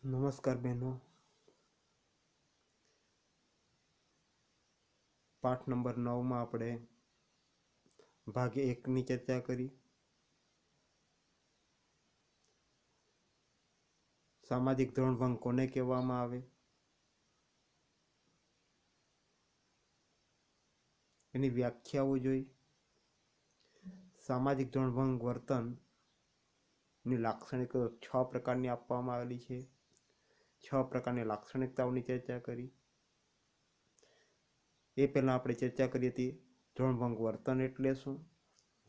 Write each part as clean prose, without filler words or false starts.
નમસ્કાર બહેનો. પાઠ નંબર 9માં આપણે ભાગ 1ની ચર્ચા કરી. સામાજિક ધોરણભંગ કોને કહેવામાં આવે, એની વ્યાખ્યાઓ જોઈ. સામાજિક ધોરણભંગ વર્તનની લાક્ષણિકતાઓ 6 પ્રકારની આપવામાં આવેલી છે. 6 પ્રકારની લાક્ષણિકતાઓની ચર્ચા કરી. એ પહેલાં આપણે ચર્ચા કરી હતી ધોરણભંગ વર્તન એટલે શું,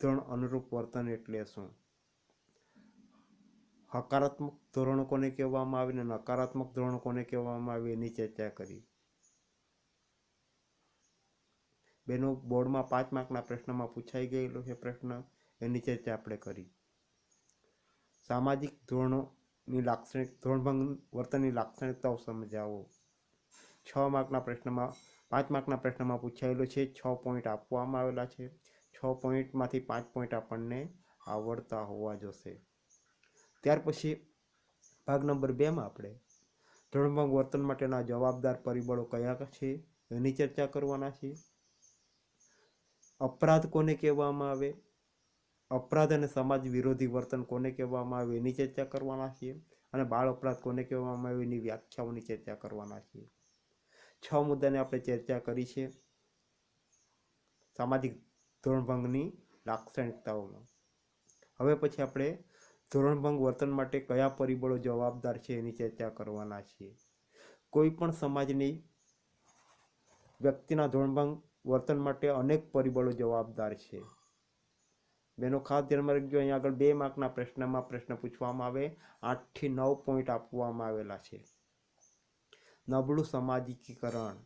ધોરણ અનુરૂપ વર્તન એટલે શું, હકારાત્મક ધોરણો કોને કહેવામાં આવે અને નકારાત્મક ધોરણો કોને કહેવામાં આવે એની ચર્ચા કરી. બેનો બોર્ડમાં 5 માર્કના પ્રશ્નમાં પૂછાઈ ગયેલો છે પ્રશ્ન, એની ચર્ચા આપણે કરી. સામાજિક ધોરણોની ધોરણભંગ વર્તનની લાક્ષણિકતાઓ સમજાવો. 6 માર્કના પ્રશ્નમાં 5 માર્કના પ્રશ્નમાં પૂછાયેલો છે. 6 પોઈન્ટ આપવામાં આવેલા છે. 6 પોઈન્ટમાંથી 5 પોઈન્ટ આપણને આવડતા હોવા જોશે. ત્યાર પછી ભાગ નંબર 2માં આપણે ધોરણભંગ વર્તન માટેના જવાબદાર પરિબળો કયા છે એની ચર્ચા કરવાના છે. અપરાધ કોને કહેવામાં આવે, અપરાધ અને સમાજ વિરોધી વર્તન કોને કહેવામાં આવે એની ચર્ચા કરવાના છીએ. અને બાળ અપરાધ કોને કહેવામાં આવે એની વ્યાખ્યાઓની ચર્ચા કરવાના છીએ. 6 મુદ્દાને આપણે ચર્ચા કરી છે સામાજિક ધોરણભંગની લાક્ષણિકતાઓમાં. હવે પછી આપણે ધોરણભંગ વર્તન માટે કયા પરિબળો જવાબદાર છે એની ચર્ચા કરવાના છીએ. કોઈ પણ સમાજની વ્યક્તિના ધોરણભંગ વર્તન માટે અનેક પરિબળો જવાબદાર છે. બેનો ખાસ ધ્યાનમાં રાખજો, અહીંયા આગળ 2 માર્કના પ્રશ્નમાં પ્રશ્ન પૂછવામાં આવે. 8 થી 9 પોઈન્ટ આપવામાં આવેલા છે. નબળું સામાજિકીકરણ,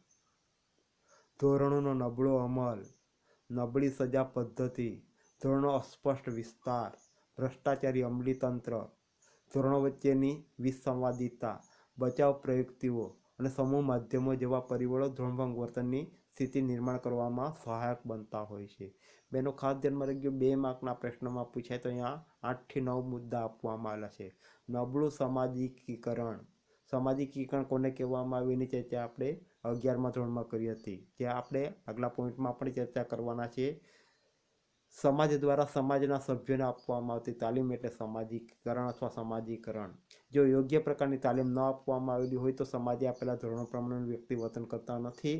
ધોરણોનો નબળો અમલ, નબળી સજા પદ્ધતિ, ધોરણો અસ્પષ્ટ વિસ્તાર, ભ્રષ્ટાચારી અમલીતંત્ર, ધોરણો વચ્ચેની વિસંવાદિતા, બચાવ પ્રયુક્તિઓ અને સમૂહ માધ્યમો જેવા પરિબળો ધોરણભંગ વર્તનની સ્થિતિ નિર્માણ કરવામાં સહાયક બનતા હોય છે. બેનો ખાસ ધ્યાનમાં રાખજો, 2 માર્કના પ્રશ્નમાં પૂછાય તો અહીંયા 8 થી 9 મુદ્દા આપવામાં આવેલા છે. નબળું સામાજિકીકરણ, સામાજિકીકરણ કોને કહેવામાં આવે એની ચર્ચા આપણે 11મા ધોરણમાં કરી હતી, જે આપણે આગલા પોઈન્ટમાં પણ ચર્ચા કરવાના છે. સમાજ દ્વારા સમાજના સભ્યોને આપવામાં આવતી તાલીમ એટલે સામાજિકીકરણ અથવા સમાજીકરણ. જો યોગ્ય પ્રકારની તાલીમ ન આપવામાં આવેલી હોય તો સમાજે આપેલા ધોરણો પ્રમાણે વ્યક્તિ વર્તન કરતા નથી.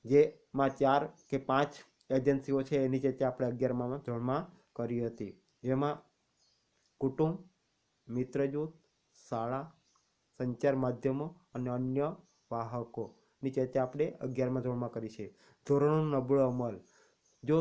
જેમાં 4 કે 5 એજન્સીઓ છે એની ચર્ચા આપણે 11મા ધોરણમાં કરી હતી. જેમાં કુટુંબ, મિત્ર જૂથ, શાળા, સંચાર માધ્યમો અને અન્ય વાહકોની ચર્ચા આપણે 11મા ધોરણમાં કરી છે. ધોરણોનો નબળો અમલ, જો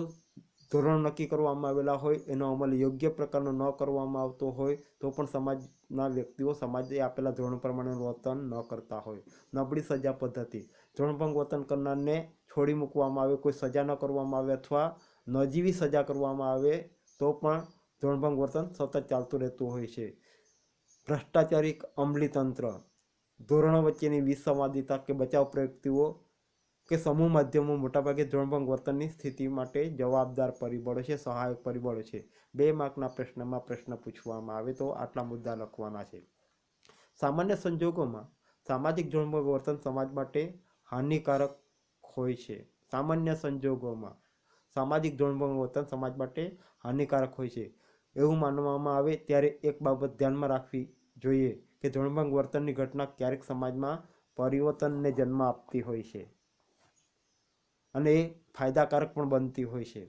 ધોરણો નક્કી કરવામાં આવેલા હોય એનો અમલ યોગ્ય પ્રકારનો ન કરવામાં આવતો હોય તો પણ સમાજના વ્યક્તિઓ સમાજે આપેલા ધોરણો પ્રમાણે વર્તન ન કરતા હોય. નબળી સજા પદ્ધતિ, ધોરણભંગ વર્તન કરનારને છોડી મૂકવામાં આવે, કોઈ સજા ન કરવામાં આવે અથવા નજીવી સજા કરવામાં આવે તો પણ ધોરણભંગ વર્તન સતત ચાલતું રહેતું હોય છે. ભ્રષ્ટાચારી અમલીતંત્ર, ધોરણો વચ્ચેની વિસંવાદિતા કે બચાવ પ્રયુક્તિઓ કે સમૂહ માધ્યમો મોટાભાગે ધોરણભંગ વર્તનની સ્થિતિ માટે જવાબદાર પરિબળો છે, સહાયક પરિબળો છે. 2 માર્કના પ્રશ્નમાં પ્રશ્ન પૂછવામાં આવે તો આટલા મુદ્દા લખવાના છે. સામાન્ય સંજોગોમાં સામાજિક ધોરણભંગ વર્તન સમાજ માટે હાનિકારક હોય છે. સામાન્ય સંજોગોમાં સામાજિક ધોરણભંગ વર્તન સમાજ માટે હાનિકારક હોય છે એવું માનવામાં આવે ત્યારે એક બાબત ધ્યાનમાં રાખવી જોઈએ કે ધોરણભંગ વર્તનની ઘટના ક્યારેક સમાજમાં પરિવર્તનને જન્મ આપતી હોય છે અને એ ફાયદાકારક પણ બનતી હોય છે.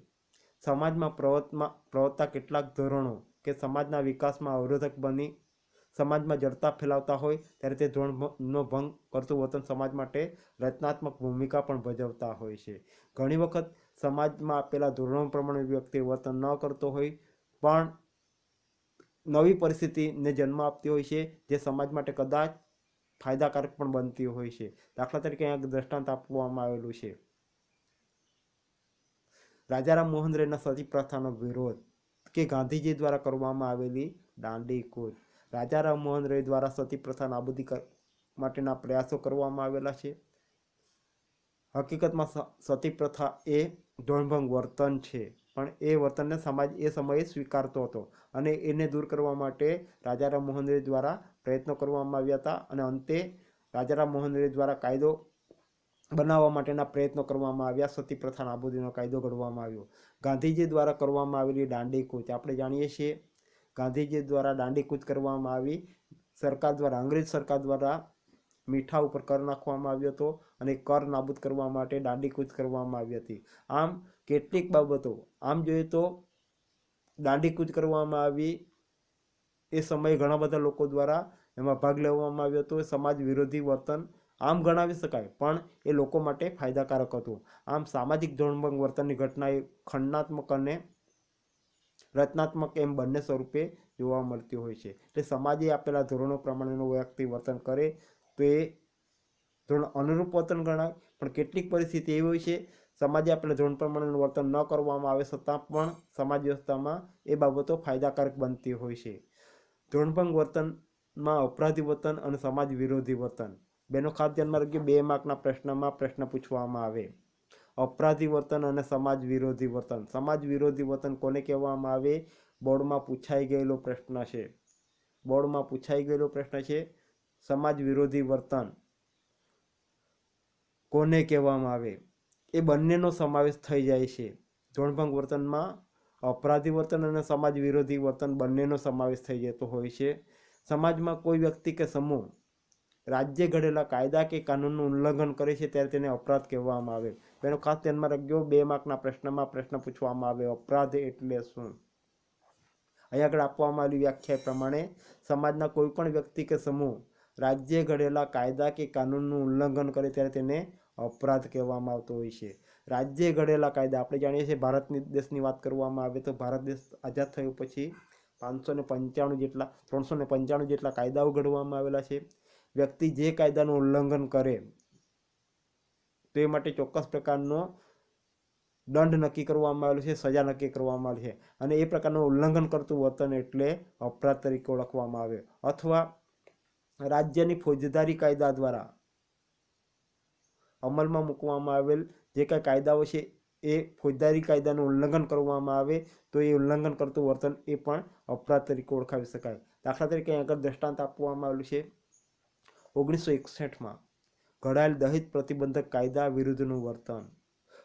સમાજમાં પ્રવર્તતા કેટલાક ધોરણો કે સમાજના વિકાસમાં અવરોધક બની સમાજમાં જડતા ફેલાવતા હોય ત્યારે તે ધોરણનો ભંગ કરતું વર્તન સમાજ માટે રચનાત્મક ભૂમિકા પણ ભજવતા હોય છે. ઘણી વખત સમાજમાં આપેલા ધોરણો પ્રમાણે વ્યક્તિ વર્તન ન કરતો હોય પણ નવી પરિસ્થિતિને જન્મ આપતી હોય છે, જે સમાજ માટે કદાચ ફાયદાકારક પણ બનતી હોય છે. દાખલા તરીકે અહીંયા દ્રષ્ટાંત આપવામાં આવેલું છે. રાજારામ મોહન રાયના સતી પ્રથાનો વિરોધ કે ગાંધીજી દ્વારા કરવામાં આવેલી દાંડી કૂચ. રાજારામ મોહન રાય દ્વારા સતી પ્રથા નાબૂદી માટેના પ્રયાસો કરવામાં આવેલા છે. હકીકતમાં સતી પ્રથા એ ઢોંગભંગ વર્તન છે, પણ એ વર્તનને સમાજ એ સમયે સ્વીકારતો હતો અને એને દૂર કરવા માટે રાજારામ મોહન રાય દ્વારા પ્રયત્નો કરવામાં આવ્યા હતા અને અંતે રાજારામ મોહન રાય દ્વારા કાયદો બનાવવા માટેના પ્રયત્નો કરવામાં આવ્યા. સતી પ્રથા નાબૂદીનો કાયદો ઘડવામાં આવ્યો. ગાંધીજી દ્વારા કરવામાં આવેલી દાંડી કૂચ આપણે જાણીએ છીએ. ગાંધીજી દ્વારા દાંડી કૂચ કરવામાં આવી. સરકાર દ્વારા, અંગ્રેજ સરકાર દ્વારા મીઠા ઉપર કર નાખવામાં આવ્યો હતો અને કર નાબૂદ કરવા માટે દાંડી કૂચ કરવામાં આવી હતી. આમ કેટલીક બાબતો આમ જોઈએ તો દાંડી કૂચ કરવામાં આવી એ સમયે ઘણા બધા લોકો દ્વારા એમાં ભાગ લેવામાં આવ્યો હતો. સમાજ વિરોધી વર્તન આમ ગણાવી શકાય, પણ એ લોકો માટે ફાયદાકારક હતું. આમ સામાજિક ઢોંગભંગ વર્તનની ઘટના એ ખંડાત્મક અને રચનાત્મક એમ બંને સ્વરૂપે જોવા મળતી હોય છે. એટલે સમાજે આપેલા ધોરણો પ્રમાણેનું વ્યક્તિ વર્તન કરે તો એ ધોરણ અનુરૂપ વર્તન ગણાય. પણ કેટલીક પરિસ્થિતિ એવી હોય છે સમાજે આપેલા ધોરણ પ્રમાણેનું વર્તન ન કરવામાં આવે છતાં પણ સમાજ વ્યવસ્થામાં એ બાબતો ફાયદાકારક બનતી હોય છે. ધોરણભંગ વર્તનમાં અપરાધી વર્તન અને સમાજ વિરોધી વર્તન બેનો ખાસ ધ્યાનમાં રાખજો. 2 માર્કના પ્રશ્નમાં પ્રશ્ન પૂછવામાં આવે. અપરાધી વર્તન અને સમાજ વિરોધી વર્તન. સમાજ વિરોધી વર્તન કોને કહેવામાં આવે? બોર્ડમાં પૂછાઈ ગયેલો પ્રશ્ન છે. બોર્ડમાં પૂછાઈ ગયેલો પ્રશ્ન છે. સમાજ વિરોધી વર્તન કોને કહેવામાં આવે? એ બંનેનો સમાવેશ થઈ જાય છે. ધોરણભંગ વર્તનમાં અપરાધી વર્તન અને સમાજ વિરોધી વર્તન બંનેનો સમાવેશ થઈ જતો હોય છે. સમાજમાં કોઈ વ્યક્તિ કે સમૂહ રાજ્ય ઘડેલા કાયદા કે કાનૂનનું ઉલ્લંઘન કરે છે ત્યારે તેને અપરાધ કહેવામાં આવે. તેનો ખાસ ધ્યાનમાં રાખજો. 2 માર્કના પ્રશ્નમાં પ્રશ્ન પૂછવામાં આવે, અપરાધ એટલે શું? અહીં આગળ આપવામાં આવેલી વ્યાખ્યા પ્રમાણે સમાજના કોઈ પણ વ્યક્તિ કે સમૂહ રાજ્ય ઘડેલા કાયદા કે કાનૂનનું ઉલ્લંઘન કરે ત્યારે તેને અપરાધ કહેવામાં આવતો હોય છે. રાજ્ય ઘડેલા કાયદા આપણે જાણીએ છીએ. ભારત દેશની વાત કરવામાં આવે તો ભારત દેશ આઝાદ થયો પછી 395 જેટલા કાયદાઓ ઘડવામાં આવેલા છે. વ્યક્તિ જે કાયદાનું ઉલ્લંઘન કરે તો એ માટે ચોક્કસ પ્રકારનો દંડ નક્કી કરવામાં આવેલો છે, સજા નક્કી કરવામાં આવી છે અને એ પ્રકારનું ઉલ્લંઘન કરતું વર્તન એટલે અપરાધ તરીકે ઓળખવામાં આવે. અથવા રાજ્યની ફોજદારી કાયદા દ્વારા અમલમાં મૂકવામાં આવેલ જે કાંઈ કાયદાઓ છે એ ફોજદારી કાયદાનું ઉલ્લંઘન કરવામાં આવે તો એ ઉલ્લંઘન કરતું વર્તન એ પણ અપરાધ તરીકે ઓળખાવી શકાય. દાખલા તરીકે આગળ દ્રષ્ટાંત આપવામાં આવેલું છે. 1961માં ઘડાયેલ દહેજ પ્રતિબંધક કાયદા વિરુદ્ધનું વર્તન.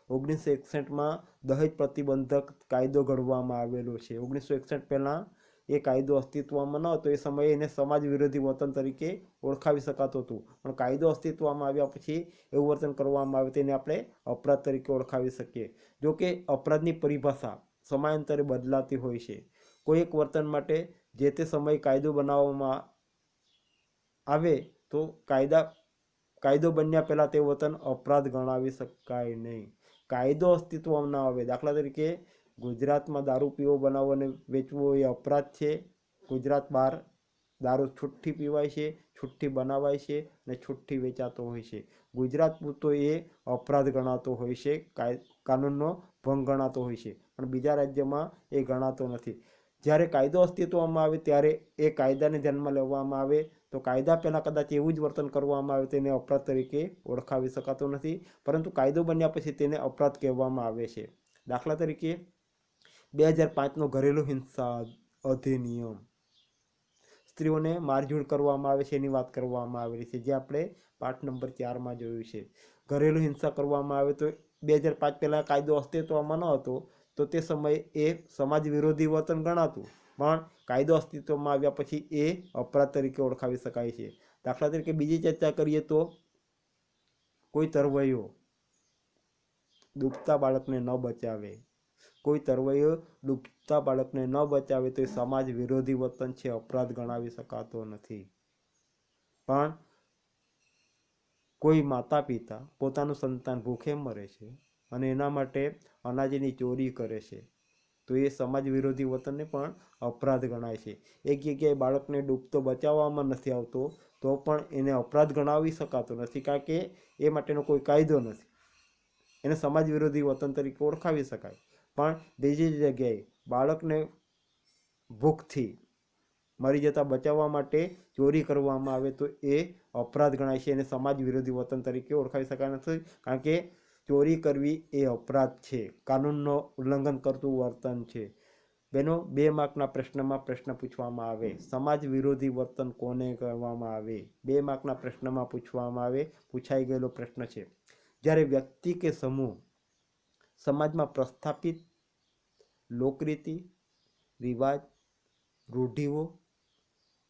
1961માં દહેજ પ્રતિબંધક કાયદો ઘડવામાં આવેલો છે. 1961 પહેલાં એ કાયદો અસ્તિત્વમાં ન હતો. એ સમયે એને સમાજ વિરોધી વર્તન તરીકે ઓળખાવી શકાતું હતું, પણ કાયદો અસ્તિત્વમાં આવ્યા પછી એવું વર્તન કરવામાં આવે તેને આપણે અપરાધ તરીકે ઓળખાવી શકીએ. જો કે અપરાધની પરિભાષા સમયાંતરે બદલાતી હોય છે. કોઈ એક વર્તન માટે જે તે સમયે કાયદો બનાવવામાં આવે તો કાયદો બન્યા પહેલાં તે વર્તન અપરાધ ગણાવી શકાય નહીં. કાયદો અસ્તિત્વમાં ન આવે, દાખલા તરીકે ગુજરાતમાં દારૂ પીવો, બનાવવો અને વેચવો એ અપરાધ છે. ગુજરાત બહાર દારૂ છૂટથી પીવાય છે, છૂટથી બનાવાય છે અને છૂટથી વેચાતો હોય છે. ગુજરાત પૂરતો એ અપરાધ ગણાતો હોય છે, કાનૂનનો ભંગ ગણાતો હોય છે, પણ બીજા રાજ્યમાં એ ગણાતો નથી. જ્યારે કાયદો અસ્તિત્વમાં આવે ત્યારે એ કાયદાને ધ્યાનમાં લેવામાં આવે તો કાયદા પહેલાં કદાચ એવું જ વર્તન કરવામાં આવે તેને અપરાધ તરીકે ઓળખાવી શકાતો નથી, પરંતુ કાયદો બન્યા પછી તેને અપરાધ કહેવામાં આવે છે. દાખલા તરીકે 2005નો ઘરેલું હિંસા અધિનિયમ, સ્ત્રીઓને મારઝૂડ કરવામાં આવે છે એની વાત કરવામાં આવેલી છે, જે આપણે પાઠ નંબર 4માં જોયું છે. ઘરેલું હિંસા કરવામાં આવે તો 2005 પહેલાં કાયદો અસ્તિત્વમાં ન હતો તો તે સમયે એ સમાજ વિરોધી વર્તન ગણાતું, પણ કાયદો અસ્તિત્વમાં આવ્યા પછી એ અપરાધ તરીકે ઓળખાવી શકાય છે. દાખલા તરીકે બીજી ચર્ચા કરીએ તો કોઈ તરવૈયો ડૂબતા બાળકને ન બચાવે, કોઈ તરવૈયો ડૂબતા બાળકને ન બચાવે તો એ સમાજ વિરોધી વર્તન છે, અપરાધ ગણાવી શકાતો નથી. પણ કોઈ માતા પિતા પોતાનું સંતાન ભૂખે મરે છે અને એના માટે અનાજની ચોરી કરે છે તો એ સમાજ વિરોધી વર્તનને પણ અપરાધ ગણાય છે. એક જગ્યાએ બાળકને ડૂબતો બચાવવામાં નથી આવતો તો પણ એને અપરાધ ગણાવી શકાતો નથી, કારણ કે એ માટેનો કોઈ કાયદો નથી. એને સમાજ વિરોધી વર્તન તરીકે ઓળખાવી શકાય. પણ બીજી જગ્યાએ બાળકને ભૂખથી મરી જતા બચાવવા માટે ચોરી કરવામાં આવે તો એ અપરાધ ગણાય છે. એને સમાજ વિરોધી વર્તન તરીકે ઓળખાવી શકાય નથી, કારણ કે ચોરી કરવી એ અપરાધ છે, કાનૂનનો ઉલ્લંઘન કરતું વર્તન છે. બેનો 2 માર્કના પ્રશ્નમાં પ્રશ્ન પૂછવામાં આવે, સમાજ વિરોધી વર્તન કોને કહેવામાં આવે? 2 માર્કના પ્રશ્નમાં પૂછાઈ ગયેલો પ્રશ્ન છે. જ્યારે વ્યક્તિ કે સમૂહ સમાજમાં પ્રસ્થાપિત લોકરીતિ, રિવાજ, રૂઢિઓ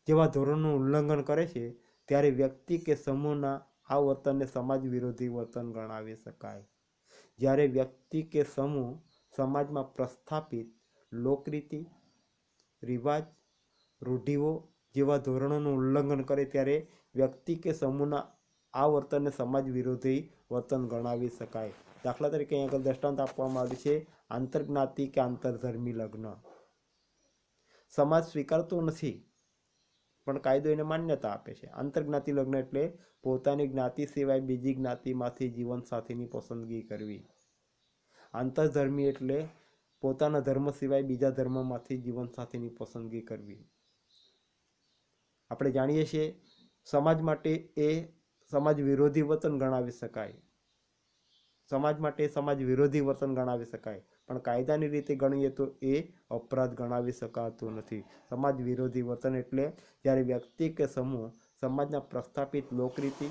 જેવા ધોરણોનું ઉલ્લંઘન કરે છે ત્યારે વ્યક્તિ કે સમૂહના આ વર્તનને સમાજ વિરોધી વર્તન ગણાવી શકાય. જ્યારે વ્યક્તિ કે સમૂહ સમાજમાં પ્રસ્થાપિત લોકરીતિ, રિવાજ, રૂઢિઓ જેવા ધોરણોનું ઉલ્લંઘન કરે ત્યારે વ્યક્તિ કે સમૂહના આ વર્તનને સમાજ વિરોધી વર્તન ગણાવી શકાય. દાખલા તરીકે અહીં આગળ દ્રષ્ટાંત આપવામાં આવ્યું છે, આંતરજ્ઞાતિ કે આંતરધર્મી લગ્ન. સમાજ સ્વીકારતો નથી પણ કાયદો એને માન્યતા આપે છે. આંતરજ્ઞાતિ લગ્ન એટલે પોતાની જ્ઞાતિ સિવાય બીજી જ્ઞાતિમાંથી જીવનસાથીની પસંદગી કરવી. આંતરધર્મી એટલે પોતાના ધર્મ સિવાય બીજા ધર્મમાંથી જીવનસાથીની પસંદગી કરવી. આપણે જાણીએ છીએ સમાજ માટે એ સમાજ વિરોધી વર્તન ગણાવી શકાય. પણ કાયદાની રીતે ગણીએ તો એ અપરાધ ગણાવી શકાતો નથી. સમાજ વિરોધી વર્તન એટલે જ્યારે વ્યક્તિ કે સમૂહ સમાજના પ્રસ્થાપિત લોકરીતિ,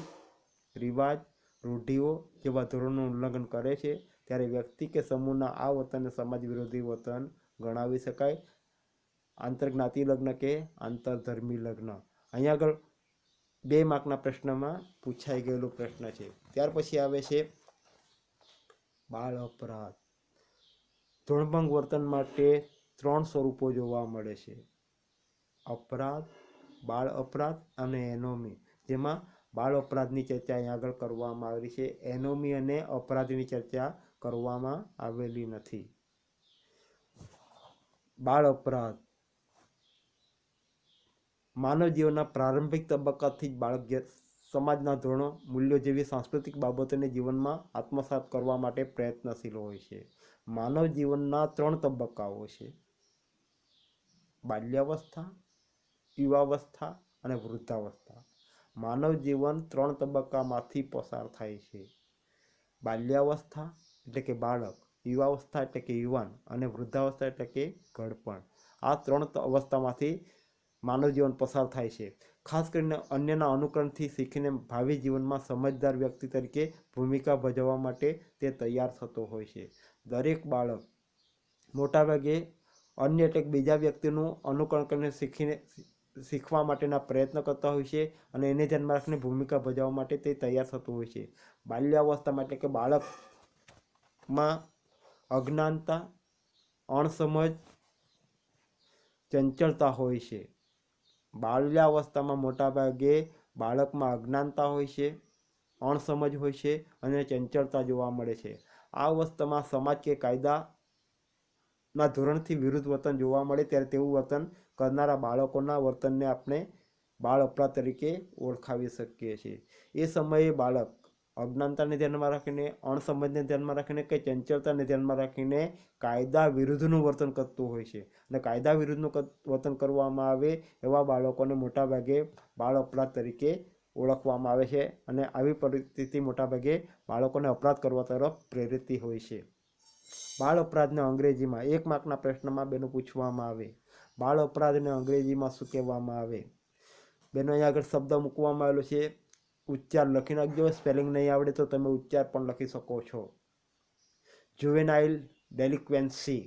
રિવાજ, રૂઢિઓ જેવા ધોરણોનું ઉલ્લંઘન કરે છે ત્યારે વ્યક્તિ કે સમૂહના આ વર્તનને સમાજ વિરોધી વર્તન ગણાવી શકાય. આંતરજ્ઞાતિ લગ્ન કે આંતરધર્મી લગ્ન. અહીંયા આગળ 2 માર્કના પ્રશ્નમાં પૂછાઈ ગયેલો પ્રશ્ન છે. ત્યાર પછી આવે છે બાળ અપરાધ. ધોરણભંગ વર્તન માટે 3 સ્વરૂપો જોવા મળે છે: અપરાધ, બાળ અપરાધ અને એનોમી. જેમાં બાળ અપરાધની ચર્ચા અહીં આગળ કરવામાં આવેલી છે. એનોમી અને અપરાધની ચર્ચા કરવામાં આવેલી નથી. બાળ અપરાધ માનવ જીવનના પ્રારંભિક તબક્કાથી જ બાળક સમાજના ધોરણો, મૂલ્યો જેવી સાંસ્કૃતિક બાબતોને જીવનમાં આત્મસાત કરવા માટે પ્રયત્નશીલ હોય છે. માનવ જીવનના 3 તબક્કાઓ છે: બાલ્યાવસ્થા, યુવાવસ્થા અને વૃદ્ધાવસ્થા. માનવ જીવન 3 તબક્કામાંથી પસાર થાય છે: બાલ્યાવસ્થા એટલે કે બાળક, યુવાવસ્થા એટલે કે યુવાન અને વૃદ્ધાવસ્થા એટલે કે ઘડપણ. આ 3 અવસ્થામાંથી માનવ જીવન પસાર થાય છે. ખાસ કરીને અન્યના અનુકરણથી શીખીને ભાવિ જીવનમાં સમજદાર વ્યક્તિ તરીકે ભૂમિકા ભજવવા માટે તે તૈયાર થતો હોય છે. દરેક બાળક મોટાભાગે અન્ય એટલે બીજા વ્યક્તિનું અનુકરણ કરીને શીખવા માટેના પ્રયત્ન કરતા હોય છે અને એને ધ્યાનમાં રાખીને ભૂમિકા ભજવવા માટે તે તૈયાર થતું હોય છે. બાલ્યાવસ્થામાં એટલે કે બાળકમાં અજ્ઞાનતા, અણસમજ, ચંચળતા હોય છે. બાલ્યાવસ્થામાં મોટાભાગે બાળકમાં અજ્ઞાનતા હોય છે, અણસમજ હોય છે અને ચંચળતા જોવા મળે છે. આ અવસ્થામાં સમાજ કે કાયદાના ધોરણથી વિરુદ્ધ વર્તન જોવા મળે ત્યારે તેવું વર્તન કરનારા બાળકોના વર્તનને આપણે બાળ અપરાધ તરીકે ઓળખાવી શકીએ છીએ. એ સમયે બાળક અજ્ઞાનતાને ધ્યાનમાં રાખીને, અણસમજને ધ્યાનમાં રાખીને કે ચંચળતાને ધ્યાનમાં રાખીને કાયદા વિરુદ્ધનું વર્તન કરતું હોય છે. અને કાયદા વિરુદ્ધનું વર્તન કરવામાં આવે એવા બાળકોને મોટાભાગે બાળ અપરાધ તરીકે ઓળખવામાં આવે છે. અને આવી પરિસ્થિતિ મોટાભાગે બાળકોને અપરાધ કરવા તરફ પ્રેરિત હોય છે. બાળ અપરાધને અંગ્રેજીમાં 1 માર્કના પ્રશ્નમાં બેનો પૂછવામાં આવે, બાળ અપરાધને અંગ્રેજીમાં શું કહેવામાં આવે? બેનો અહીંયા આગળ શબ્દ મૂકવામાં આવેલો છે, ઉચ્ચાર લખી નાખજો. સ્પેલિંગ નહીં આવડે તો તમે ઉચ્ચાર પણ લખી શકો છો. જુવેનાઇલ ડેલિક્વન્સી.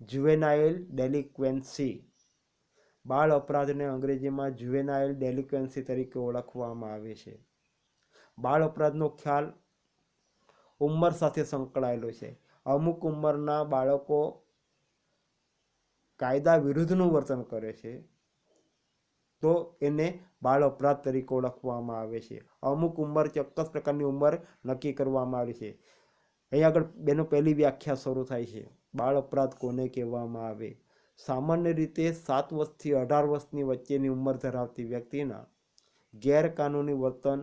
જુવેનાઇલ ડેલિક્વન્સી. બાળ અપરાધને અંગ્રેજીમાં જુવેનાઇલ ડેલિક્વન્સી તરીકે ઓળખવામાં આવે છે. બાળ અપરાધનો ખ્યાલ ઉંમર સાથે સંકળાયેલો છે. અમુક ઉંમરના બાળકો કાયદા વિરુદ્ધનું વર્તન કરે છે તો એને બાળ અપરાધ તરીકે ઓળખવામાં આવે છે. અમુક ઉંમર, ચોક્કસ પ્રકારની ઉંમર નક્કી કરવામાં આવી છે. અહીં આગળ બેનો પહેલી વ્યાખ્યા શરૂ થાય છે. બાળ અપરાધ કોને કહેવામાં આવે? સામાન્ય રીતે 7 વર્ષથી 18 વર્ષની વચ્ચેની ઉંમર ધરાવતી વ્યક્તિના ગેરકાનૂની વર્તન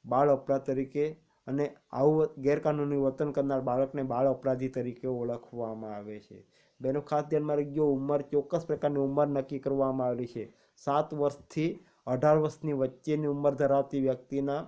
બાળ અપરાધ તરીકે અને આવું ગેરકાનૂની વર્તન કરનાર બાળકને બાળ અપરાધી તરીકે ઓળખવામાં આવે છે. બેનો ખાસ ધ્યાનમાં રાખજો, ઉંમર ચોક્કસ પ્રકારની ઉંમર નક્કી કરવામાં આવેલી છે. 7 વર્ષથી 18 વર્ષની વચ્ચેની ઉંમર ધરાવતી વ્યક્તિના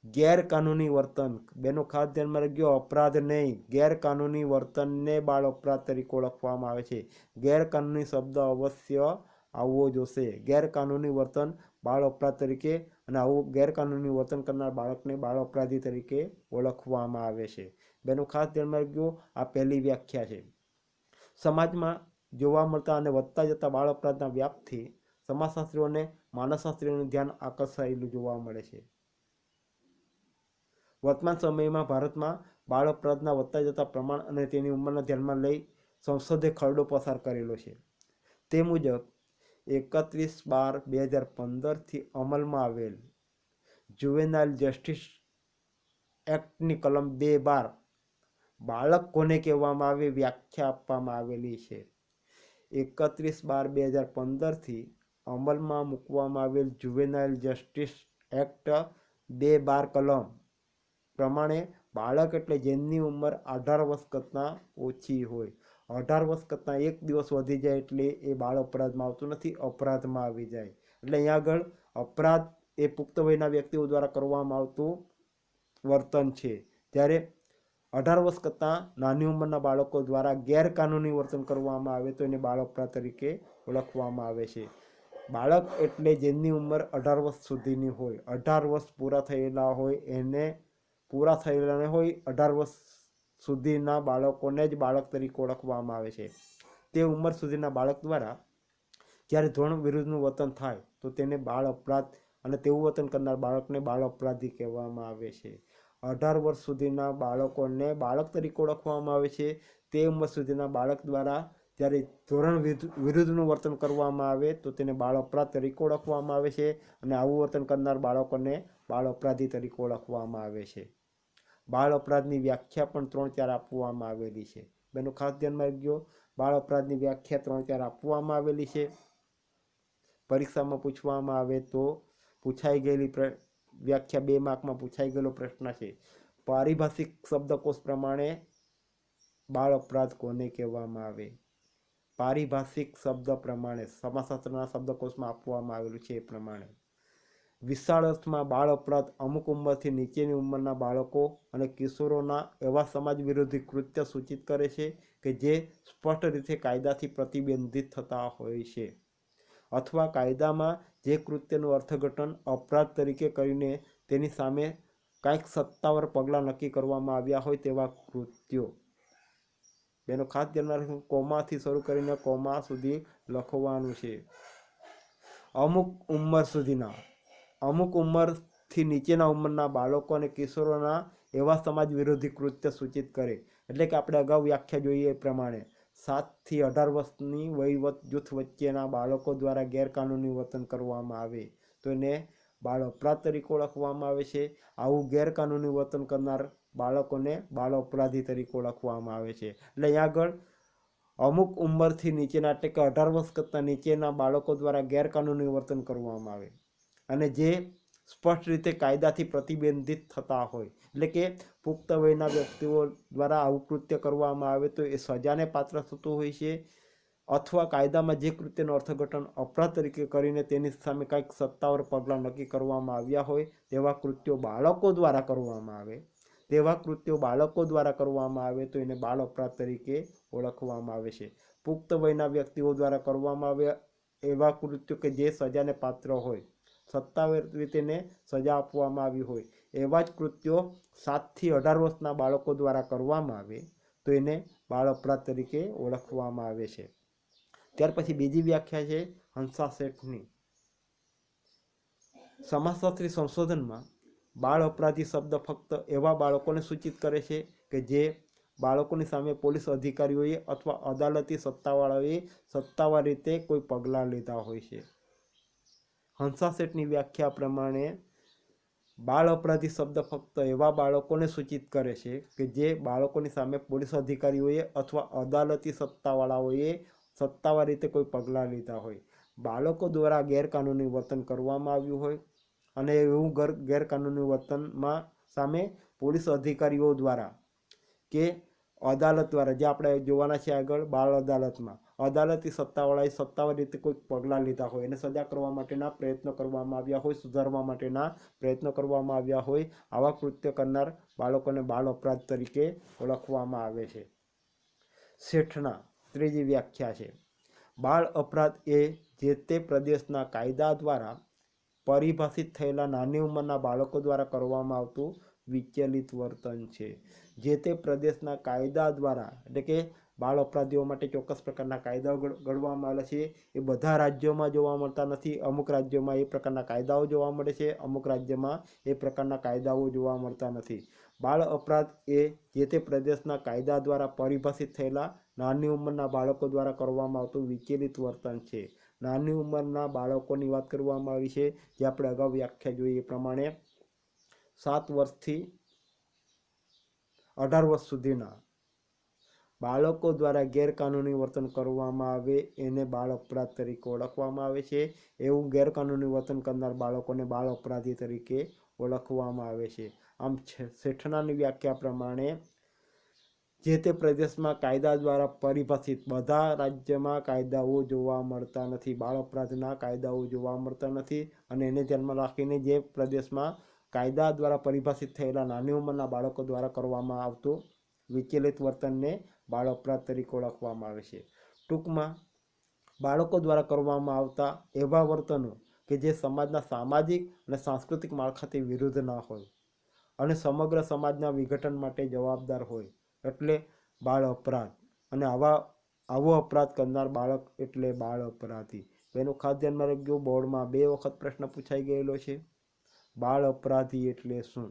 ગેરકાનૂની વર્તન, બેનો ખાસ ધ્યાનમાં રાખજો, અપરાધ નહીં, ગેરકાનૂની વર્તનને બાળ અપરાધ તરીકે ઓળખવામાં આવે છે. ગેરકાનૂની શબ્દ અવશ્ય આવવો જોશે. ગેરકાનૂની વર્તન બાળ અપરાધ તરીકે અને આવું ગેરકાનૂની વર્તન કરનાર બાળકને બાળ અપરાધી તરીકે ઓળખવામાં આવે છે. બેનો ખાસ ધ્યાનમાં રાખજો, આ પહેલી વ્યાખ્યા છે. સમાજમાં જોવા મળતા અને વધતા જતા બાળ અપરાધના વ્યાપથી સમાજશાસ્ત્રીઓ અને માનવશાસ્ત્રીઓનું ધ્યાન આકર્ષાયેલું જોવા મળે છે. વર્તમાન સમયમાં ભારતમાં બાળ અપરાધના વધતા જતા પ્રમાણ અને તેની ઉંમરને ધ્યાનમાં લઈ સંસદે ખરડો પસાર કરેલો છે. તે મુજબ 31/12/2015થી અમલમાં આવેલ જુવેનાઇલ જસ્ટિસ એક્ટની કલમ 2(12) બાળક કોને કહેવામાં આવે વ્યાખ્યા આપવામાં આવેલી છે. 31/12/2015થી અમલમાં મૂકવામાં આવેલ જુવેનાઇલ જસ્ટિસ એક્ટ 2(12) કલમ પ્રમાણે બાળક એટલે જેમની ઉંમર 18 વર્ષ કરતાં ઓછી હોય. 18 વર્ષ કરતાં એક દિવસ વધી જાય એટલે એ બાળ અપરાધમાં આવતું નથી, અપરાધમાં આવી જાય. એટલે અહીંયા આગળ અપરાધ એ પુખ્ત વયના વ્યક્તિઓ દ્વારા કરવામાં આવતું વર્તન છે. ત્યારે 18 વર્ષ કરતાં નાની ઉંમરના બાળકો દ્વારા ગેરકાનૂની વર્તન કરવામાં આવે તો એને બાળ અપરાધ તરીકે ઓળખવામાં આવે છે. બાળક એટલે જેમની ઉંમર 18 વર્ષ સુધીની હોય, 18 વર્ષ પૂરા થયેલા હોય એને પૂરા થયેલા હોય 18 વર્ષ સુધીના બાળકોને જ બાળક તરીકે ઓળખવામાં આવે છે. તે ઉંમર સુધીના બાળક દ્વારા જ્યારે ધોરણ વિરુદ્ધનું વર્તન થાય તો તેને બાળ અપરાધ અને તેવું વર્તન કરનાર બાળકને બાળ અપરાધી કહેવામાં આવે છે. 18 વર્ષ સુધીના બાળકોને બાળક તરીકે ઓળખવામાં આવે છે. તે ઉંમર સુધીના બાળક દ્વારા જ્યારે ધોરણ વિરુદ્ધનું વર્તન કરવામાં આવે તો તેને બાળ અપરાધ તરીકે ઓળખવામાં આવે છે અને આવું વર્તન કરનાર બાળકોને બાળ અપરાધી તરીકે ઓળખવામાં આવે છે. બાળ અપરાધની વ્યાખ્યા પણ 3-4 આપવામાં આવેલી છે. બેનું ખાસ ધ્યાનમાં રાખજો, બાળ અપરાધની વ્યાખ્યા 3-4 આપવામાં આવેલી છે. પરીક્ષામાં પૂછવામાં આવે તો પૂછાઈ ગયેલી વ્યાખ્યા 2 માર્કમાં પૂછાઈ ગયેલો પ્રશ્ન છે. પારિભાષિક શબ્દકોશ પ્રમાણે બાળ અપરાધ કોને કહેવામાં આવે? પારિભાષિક શબ્દ પ્રમાણે સમાજશાસ્ત્રના શબ્દકોશમાં આપવામાં આવેલું છે એ પ્રમાણે વિશાળ અર્થમાં બાળ અપરાધ અમુક ઉંમરથી નીચેની ઉંમરના બાળકો અને કિશોરોના એવા સમાજ વિરોધી કૃત્ય સૂચિત કરે છે કે જે સ્પષ્ટ રીતે કાયદાથી પ્રતિબંધિત થતા હોય છે અથવા કાયદામાં જે કૃત્યનું અર્થઘટન અપરાધ તરીકે કરીને તેની સામે કાંઈક સત્તાવાર પગલાં નક્કી કરવામાં આવ્યા હોય તેવા કૃત્યો. બેનો ખાસ ધ્યાનમાં રાખવું, કોમાથી શરૂ કરીને કોમા સુધી લખવાનું છે. અમુક ઉંમર સુધીના, અમુક ઉંમરથી નીચેના ઉંમરના બાળકો અને કિશોરોના એવા સમાજ વિરોધી કૃત્ય સૂચિત કરે. એટલે કે આપણે અગાઉ વ્યાખ્યા જોઈએ એ પ્રમાણે 7 થી 18 વર્ષની વયવત જૂથ વચ્ચેના બાળકો દ્વારા ગેરકાનૂની વર્તન કરવામાં આવે તો એને બાળ અપરાધ તરીકે ઓળખવામાં આવે છે. આવું ગેરકાનૂની વર્તન કરનાર બાળકોને બાળ અપરાધી તરીકે ઓળખવામાં આવે છે. એટલે અહીંયા આગળ અમુક ઉંમરથી નીચેના એટલે કે 18 વર્ષ કરતાં નીચેના બાળકો દ્વારા ગેરકાનૂની વર્તન કરવામાં આવે અને જે સ્પષ્ટ રીતે કાયદાથી પ્રતિબંધિત થતા હોય, એટલે કે પુખ્ત વયના વ્યક્તિઓ દ્વારા આવું કૃત્ય કરવામાં આવે તો એ સજાને પાત્ર થતું હોય છે અથવા કાયદામાં જે કૃત્યનું અર્થઘટન અપરાધ તરીકે કરીને તેની સામે કંઈક સત્તાવાર પગલાં નક્કી કરવામાં આવ્યા હોય તેવા કૃત્યો બાળકો દ્વારા કરવામાં આવે, તેવા કૃત્યો બાળકો દ્વારા કરવામાં આવે તો એને બાળ અપરાધ તરીકે ઓળખવામાં આવે છે. પુખ્ત વયના વ્યક્તિઓ દ્વારા કરવામાં આવે એવા કૃત્યો કે જે સજાને પાત્ર હોય, સત્તાવાર રીતે સજા આપવામાં આવી હોય એવા જ કૃત્યો 7 થી 18 વર્ષના બાળકો દ્વારા કરવામાં આવે તો એને બાળ અપરાધ તરીકે ઓળખવામાં આવે છે. ત્યાર પછી બીજી વ્યાખ્યા છે હંસા શેઠની. સમાજશાસ્ત્રી સંશોધનમાં બાળ અપરાધી શબ્દ ફક્ત એવા બાળકોને સૂચિત કરે છે કે જે બાળકોની સામે પોલીસ અધિકારીઓએ અથવા અદાલતી સત્તાવાળાઓએ સત્તાવાર રીતે કોઈ પગલાં લીધા હોય છે. હંસા શેઠની વ્યાખ્યા પ્રમાણે બાળ અપરાધી શબ્દ ફક્ત એવા બાળકોને સૂચિત કરે છે કે જે બાળકોની સામે પોલીસ અધિકારીઓએ અથવા અદાલતી સત્તાવાળાઓએ સત્તાવાર રીતે કોઈ પગલાં લીધા હોય, બાળકો દ્વારા ગેરકાનૂની વર્તન કરવામાં આવ્યું હોય અને એવું ગેરકાનૂની વર્તનમાં સામે પોલીસ અધિકારીઓ દ્વારા કે અદાલત દ્વારા, જે આપણે જોવાના છે આગળ બાળ અદાલતમાં, અદાલતી સત્તાવાળાએ સત્તાવાર રીતે કોઈ પગલાં લીધા હોય, એને સજા કરવા માટેના પ્રયત્નો કરવામાં આવ્યા હોય, સુધારવા માટેના પ્રયત્નો કરવામાં આવ્યા હોય, આવા કૃત્ય કરનાર બાળકોને બાળ અપરાધ તરીકે ઓળખવામાં આવે છે. શેઠના ત્રીજી વ્યાખ્યા છે, બાળ અપરાધ એ જે તે પ્રદેશના કાયદા દ્વારા પરિભાષિત થયેલા નાની ઉંમરના બાળકો દ્વારા કરવામાં આવતું વિચલિત વર્તન છે. જે તે પ્રદેશના કાયદા દ્વારા, એટલે કે બાળ અપરાધીઓ માટે ચોક્કસ પ્રકારના કાયદાઓ ઘડવામાં આવેલા છે. એ બધા રાજ્યોમાં જોવા મળતા નથી. અમુક રાજ્યોમાં એ પ્રકારના કાયદાઓ જોવા મળે છે, અમુક રાજ્યમાં એ પ્રકારના કાયદાઓ જોવા મળતા નથી. બાળ અપરાધ એ જે તે પ્રદેશના કાયદા દ્વારા પરિભાષિત થયેલા નાની ઉંમરના બાળકો દ્વારા કરવામાં આવતું વિચલિત વર્તન છે. નાની ઉંમરના બાળકોની વાત કરવામાં આવી છે, જે આપણે અગાઉ વ્યાખ્યા જોઈ એ પ્રમાણે 7 વર્ષથી 18 વર્ષ સુધીના બાળકો દ્વારા ગેરકાનૂની વર્તન કરવામાં આવે એને બાળ અપરાધ તરીકે ઓળખવામાં આવે છે. એવું ગેરકાનૂની વર્તન કરનાર બાળકોને બાળ અપરાધી તરીકે ઓળખવામાં આવે છે. આમ શેઠનાની વ્યાખ્યા પ્રમાણે જે તે પ્રદેશમાં કાયદા દ્વારા પરિભાષિત, બધા રાજ્યમાં કાયદાઓ જોવા મળતા નથી, બાળ અપરાધના કાયદાઓ જોવા મળતા નથી, અને એને ધ્યાનમાં રાખીને જે પ્રદેશમાં કાયદા દ્વારા પરિભાષિત થયેલા નાની ઉંમરના બાળકો દ્વારા કરવામાં આવતું વિચલિત વર્તનને બાળ અપરાધ તરીકે ઓળખવામાં આવે છે. ટૂંકમાં બાળકો દ્વારા કરવામાં આવતા એવા વર્તનો કે જે સમાજના સામાજિક અને સાંસ્કૃતિક માળખાથી વિરુદ્ધ ના હોય અને સમગ્ર સમાજના વિઘટન માટે જવાબદાર હોય એટલે બાળ અપરાધ. અને આવો અપરાધ કરનાર બાળક એટલે બાળ અપરાધી. એનું ખાસ ધ્યાનમાં રાખજો, બોર્ડમાં 2 વખત પ્રશ્ન પૂછાઈ ગયેલો છે. બાળ અપરાધી એટલે શું?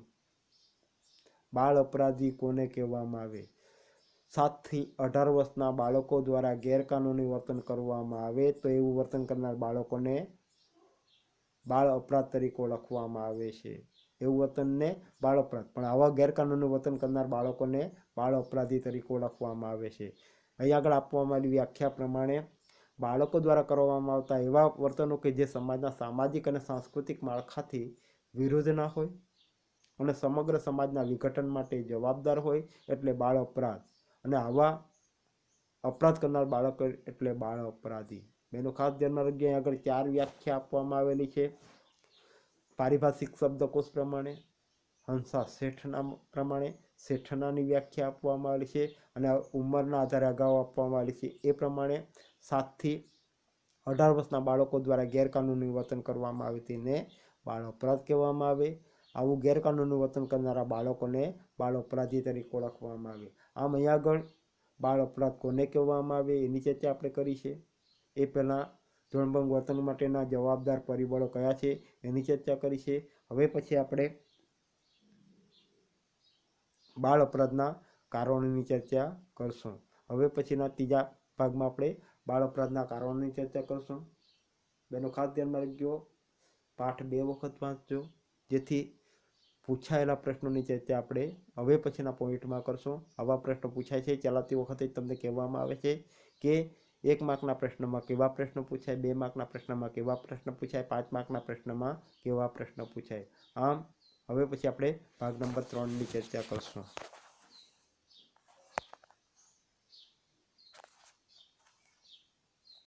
બાળ અપરાધી કોને કહેવામાં આવે? 7 થી 18 વર્ષના બાળકો દ્વારા ગેરકાનૂની વર્તન કરવામાં આવે તો એવું વર્તન કરનાર બાળકોને બાળ અપરાધ તરીકે ઓળખવામાં આવે છે. એવું વર્તનને બાળ અપરાધ, પણ આવા ગેરકાનૂની વર્તન કરનાર બાળકોને બાળ અપરાધી તરીકે ઓળખવામાં આવે છે. અહીં આગળ આપવામાં આવેલી વ્યાખ્યા પ્રમાણે બાળકો દ્વારા કરવામાં આવતા એવા વર્તનો કે જે સમાજના સામાજિક અને સાંસ્કૃતિક માળખાથી વિરુદ્ધ ના હોય અને સમગ્ર સમાજના વિઘટન માટે જવાબદાર હોય એટલે બાળ અપરાધ. અને આવા અપરાધ કરનાર બાળકો એટલે બાળ અપરાધી. એનું ખાસ ધ્યાનમાં રાખજો. અહીં આગળ 4 વ્યાખ્યા આપવામાં આવેલી છે પારિભાષિક શબ્દકોશ પ્રમાણે, હંસા શેઠના પ્રમાણે શેઠનાની વ્યાખ્યા આપવામાં આવેલી છે, અને ઉંમરના આધારે અગાઉ આપવામાં આવેલી છે એ પ્રમાણે 7 થી 18 વર્ષના બાળકો દ્વારા ગેરકાનૂની વર્તન કરવામાં આવે તેને બાળ અપરાધ કહેવામાં આવે. આવું ગેરકાનૂની વર્તન કરનારા બાળકોને બાળ અપરાધી તરીકે ઓળખવામાં આવે. આમ અહીં આગળ બાળ અપરાધ કોને કહેવામાં આવે એની ચર્ચા આપણે કરી છે. એ પહેલાં ધોરણભંગ વર્તન માટેના જવાબદાર પરિબળો કયા છે એની ચર્ચા કરી છે. હવે પછી આપણે બાળ અપરાધના કારણોની ચર્ચા કરશું. હવે પછીના 3જા ભાગમાં આપણે બાળ અપરાધના કારણોની ચર્ચા કરશું. બેનો ખાસ ધ્યાનમાં રાખજો, પાઠ 2 વખત વાંચજો, જેથી પૂછાયેલા પ્રશ્નોની ચર્ચા આપણે હવે પછીના પોઈન્ટમાં કરશું. આવા પ્રશ્નો પૂછાય છે ચલાવતી વખતે તમને કહેવામાં આવે છે કે 1 માર્કના પ્રશ્નમાં કેવા પ્રશ્નો પૂછાય, 2 માર્કના પ્રશ્નમાં કેવા પ્રશ્ન પૂછાય, 5 માર્કના પ્રશ્નમાં કેવા પ્રશ્ન પૂછાય. આમ હવે પછી આપણે ભાગ નંબર 3ની ચર્ચા કરશું.